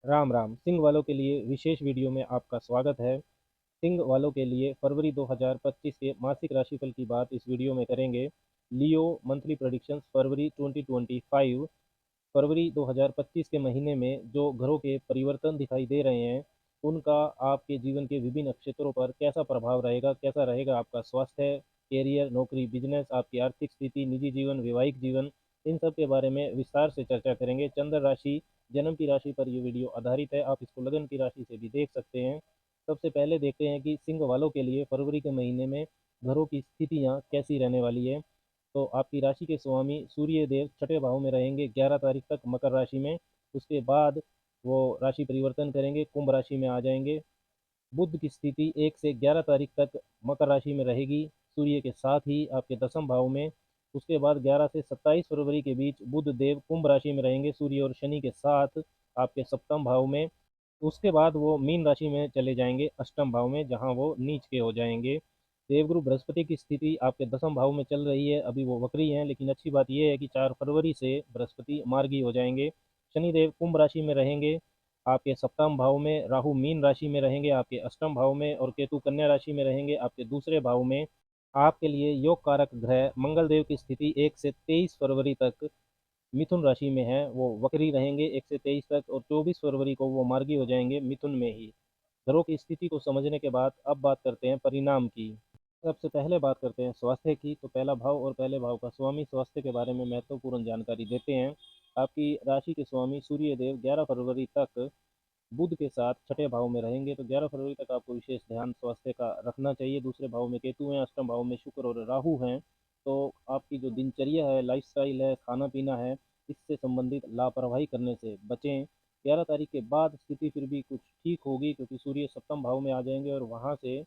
राम राम। सिंह वालों के लिए विशेष वीडियो में आपका स्वागत है। सिंह वालों के लिए फरवरी 2025 के मासिक राशिफल की बात इस वीडियो में करेंगे। लियो मंथली प्रेडिक्शंस फरवरी 2025। फरवरी 2025 के महीने में जो ग्रहों के परिवर्तन दिखाई दे रहे हैं उनका आपके जीवन के विभिन्न क्षेत्रों पर कैसा प्रभाव रहेगा, कैसा रहेगा आपका स्वास्थ्य, कैरियर, नौकरी, बिजनेस, आपकी आर्थिक स्थिति, निजी जीवन, वैवाहिक जीवन, इन सब के बारे में विस्तार से चर्चा करेंगे। चंद्र राशि, जन्म की राशि पर ये वीडियो आधारित है। आप इसको लगन की राशि से भी देख सकते हैं। सबसे पहले देखते हैं कि सिंह वालों के लिए फरवरी के महीने में ग्रहों की स्थितियाँ कैसी रहने वाली है। तो आपकी राशि के स्वामी सूर्य देव छठे भाव में रहेंगे 11 तारीख तक मकर राशि में। उसके बाद वो राशि परिवर्तन करेंगे, कुंभ राशि में आ जाएंगे। बुध की स्थिति 1 से 11 तारीख तक मकर राशि में रहेगी सूर्य के साथ ही आपके दसम भाव में। उसके बाद 11 से 27 फरवरी के बीच बुध देव कुंभ राशि में रहेंगे सूर्य और शनि के साथ आपके सप्तम भाव में। उसके बाद वो मीन राशि में चले जाएंगे अष्टम भाव में, जहां वो नीच के हो जाएंगे। देवगुरु बृहस्पति की स्थिति आपके दसम भाव में चल रही है। अभी वो वक्री हैं, लेकिन अच्छी बात यह है कि 4 फरवरी से बृहस्पति मार्गी हो जाएंगे। शनिदेव कुंभ राशि में रहेंगे आपके सप्तम भाव में, राहु मीन राशि में रहेंगे आपके अष्टम भाव में, और केतु कन्या राशि में रहेंगे आपके दूसरे भाव में। आपके लिए योग कारक ग्रह मंगल देव की स्थिति 1 से 23 फरवरी तक मिथुन राशि में है। वो वक्री रहेंगे 1 से 23 तक, और 24 फरवरी को वो मार्गी हो जाएंगे मिथुन में ही। ग्रहों की स्थिति को समझने के बाद अब बात करते हैं परिणाम की। सबसे पहले बात करते हैं स्वास्थ्य की। तो पहला भाव और पहले भाव का स्वामी स्वास्थ्य के बारे में महत्वपूर्ण जानकारी देते हैं। आपकी राशि के स्वामी सूर्य देव 11 फरवरी तक बुध के साथ छठे भाव में रहेंगे। तो 11 फरवरी तक आपको विशेष ध्यान स्वास्थ्य का रखना चाहिए। दूसरे भाव में केतु हैं, अष्टम भाव में शुक्र और राहु हैं। तो आपकी जो दिनचर्या है, लाइफस्टाइल है, खाना पीना है, इससे संबंधित लापरवाही करने से बचें। 11 तारीख के बाद स्थिति फिर भी कुछ ठीक होगी, क्योंकि सूर्य सप्तम भाव में आ जाएंगे और वहां से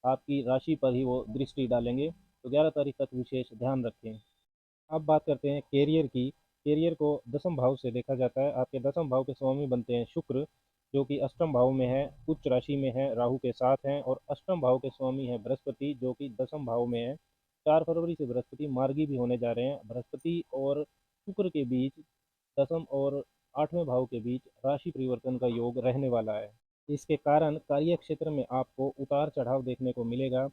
आपकी राशि पर ही वो दृष्टि डालेंगे। तो 11 तारीख तक विशेष ध्यान रखें। अब बात करते हैं कैरियर की। कैरियर को दसम भाव से देखा जाता है। आपके दसम भाव के स्वामी बनते हैं शुक्र, जो कि अष्टम भाव में है, उच्च राशि में है, राहु के साथ हैं। और अष्टम भाव के स्वामी है बृहस्पति, जो कि दसम भाव में है। 4 फरवरी से बृहस्पति मार्गी भी होने जा रहे हैं। बृहस्पति और शुक्र के बीच, दसम और आठवें भाव के बीच राशि परिवर्तन का योग रहने वाला है। इसके कारण कार्य क्षेत्र में आपको उतार चढ़ाव देखने को मिलेगा।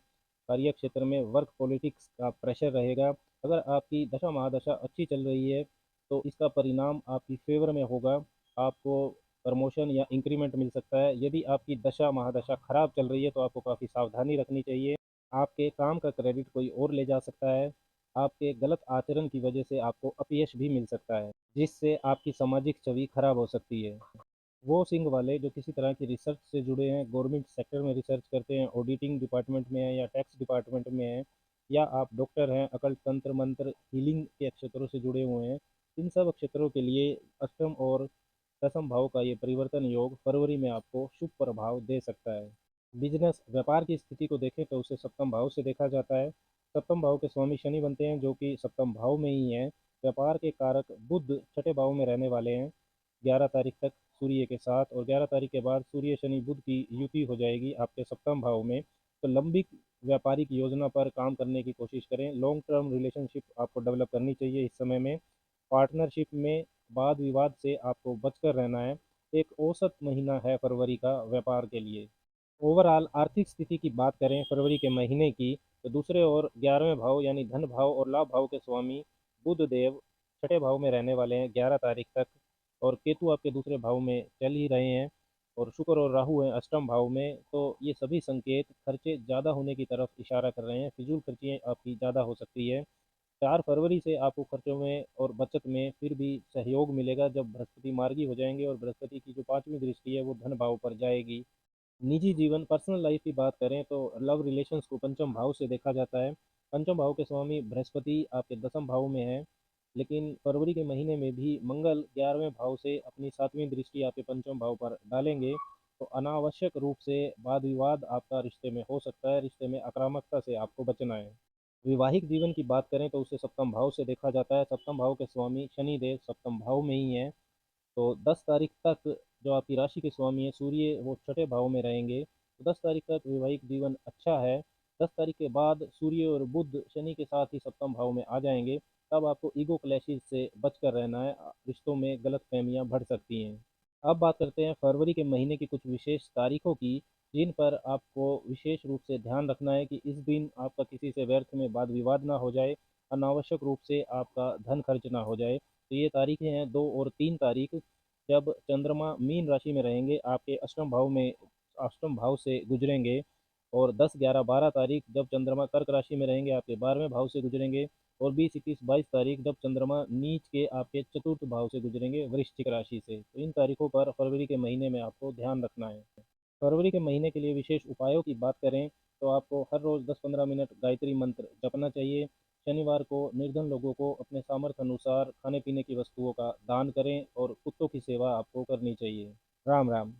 कार्य क्षेत्र में वर्क पॉलिटिक्स का प्रेशर रहेगा। अगर आपकी दशा महादशा अच्छी चल रही है तो इसका परिणाम आपकी फेवर में होगा। आपको प्रमोशन या इंक्रीमेंट मिल सकता है। यदि आपकी दशा महादशा खराब चल रही है तो आपको काफ़ी सावधानी रखनी चाहिए। आपके काम का क्रेडिट कोई और ले जा सकता है। आपके गलत आचरण की वजह से आपको अपयश भी मिल सकता है, जिससे आपकी सामाजिक छवि खराब हो सकती है। वो सिंह वाले जो किसी तरह की रिसर्च से जुड़े हैं, गवर्नमेंट सेक्टर में रिसर्च करते हैं, ऑडिटिंग डिपार्टमेंट में है या टैक्स डिपार्टमेंट में है, या आप डॉक्टर हैं, अकल तंत्र मंत्र हीलिंग के क्षेत्रों से जुड़े हुए हैं, इन सब क्षेत्रों के लिए अष्टम और दसम भाव का ये परिवर्तन योग फरवरी में आपको शुभ प्रभाव दे सकता है। बिजनेस व्यापार की स्थिति को देखें तो उसे सप्तम भाव से देखा जाता है। सप्तम भाव के स्वामी शनि बनते हैं, जो कि सप्तम भाव में ही है। व्यापार के कारक बुध छठे भाव में रहने वाले हैं 11 तारीख तक सूर्य के साथ, और 11 तारीख के बाद सूर्य शनि बुध की युति हो जाएगी आपके सप्तम भाव में। तो लंबी व्यापारिक योजना पर काम करने की कोशिश करें। लॉन्ग टर्म रिलेशनशिप आपको डेवलप करनी चाहिए इस समय में। पार्टनरशिप में वाद विवाद से आपको बचकर रहना है। एक औसत महीना है फरवरी का व्यापार के लिए। ओवरऑल आर्थिक स्थिति की बात करें फरवरी के महीने की, तो दूसरे और 11वें भाव यानी धन भाव और लाभ भाव के स्वामी बुध देव छठे भाव में रहने वाले हैं 11 तारीख तक, और केतु आपके दूसरे भाव में चल ही रहे हैं, और शुक्र और राहु हैं अष्टम भाव में। तो ये सभी संकेत खर्चे ज़्यादा होने की तरफ इशारा कर रहे हैं। फिजूल खर्ची आपकी ज़्यादा हो सकती है। 4 फरवरी से आपको खर्चों में और बचत में फिर भी सहयोग मिलेगा, जब बृहस्पति मार्गी हो जाएंगे और बृहस्पति की जो पांचवी दृष्टि है वो धन भाव पर जाएगी। निजी जीवन पर्सनल लाइफ की बात करें तो लव रिलेशंस को पंचम भाव से देखा जाता है। पंचम भाव के स्वामी बृहस्पति आपके दसम भाव में है, लेकिन फरवरी के महीने में भी मंगल 11वें भाव से अपनी सातवीं दृष्टि आपके पंचम भाव पर डालेंगे। तो अनावश्यक रूप से वाद विवाद आपका रिश्ते में हो सकता है। रिश्ते में आक्रामकता से आपको बचना है। वैवाहिक जीवन की बात करें तो उसे सप्तम भाव से देखा जाता है। सप्तम भाव के स्वामी शनि देव सप्तम भाव में ही हैं। तो 10 तारीख तक जो आपकी राशि के स्वामी है सूर्य, वो छठे भाव में रहेंगे। तो 10 तारीख तक वैवाहिक जीवन अच्छा है। 10 तारीख के बाद सूर्य और बुध शनि के साथ ही सप्तम भाव में आ जाएंगे। तब आपको ईगो क्लैशेस से बचकर रहना है। रिश्तों में गलत फहमियाँ बढ़ सकती हैं। अब बात करते हैं फरवरी के महीने की कुछ विशेष तारीखों की, जिन पर आपको विशेष रूप से ध्यान रखना है कि इस दिन आपका किसी से व्यर्थ में वाद विवाद ना हो जाए, अनावश्यक रूप से आपका धन खर्च ना हो जाए। तो ये तारीखें हैं 2 और 3 तारीख, जब चंद्रमा मीन राशि में रहेंगे, आपके अष्टम भाव से गुजरेंगे। और 10, 11, 12 तारीख जब चंद्रमा कर्क राशि में रहेंगे, आपके 12वें भाव से गुजरेंगे। और 20, 21, 22 तारीख जब चंद्रमा नीच के आपके चतुर्थ भाव से गुजरेंगे वृश्चिक राशि से। तो इन तारीखों पर फरवरी के महीने में आपको ध्यान रखना है। फरवरी के महीने के लिए विशेष उपायों की बात करें तो आपको हर रोज़ 10-15 मिनट गायत्री मंत्र जपना चाहिए। शनिवार को निर्धन लोगों को अपने सामर्थ्य अनुसार खाने पीने की वस्तुओं का दान करें और कुत्तों की सेवा आपको करनी चाहिए। राम राम।